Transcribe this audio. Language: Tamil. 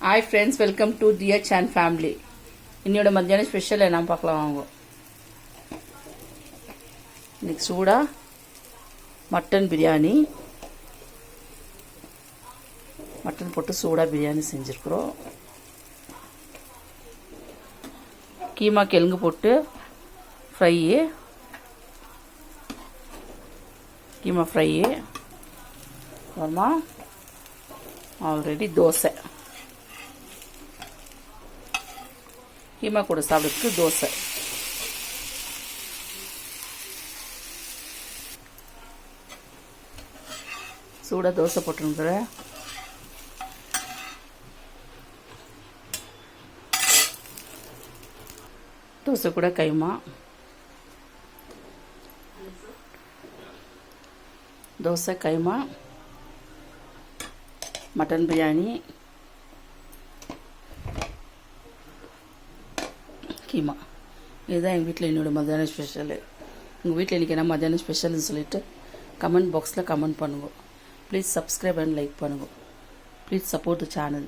Hi friends, welcome to Dear Chan family. இன்னையோட மத்தியான ஸ்பெஷல் என்ன பார்க்கலாம் வாங்க. இன்னைக்கு சூடா மட்டன் பிரியாணி, மட்டன் போட்டு சூடா பிரியாணி செஞ்சிருக்கிறோம். கீமா கிழங்கு போட்டு ஃப்ரை, கீமா ஃப்ரை. அப்புறமா ஆல்ரெடி தோசை, கீமா கூட சாப்பிட்றதுக்கு தோசை. சூடாக தோசை போட்டுருங்கிற தோசை கூட கைமா, தோசை கைமா, மட்டன் பிரியாணி, கீமா. இதுதான் எங்கள் வீட்டில் என்னோடய மத்தியான ஸ்பெஷலு. உங்கள் வீட்டில் இன்றைக்கி என்ன மத்தியான ஸ்பெஷல்னு சொல்லிவிட்டு கமெண்ட் பாக்ஸில் கமெண்ட் பண்ணுங்க. ப்ளீஸ் சப்ஸ்கிரைப் அண்ட் லைக் பண்ணுங்க. Please support the channel.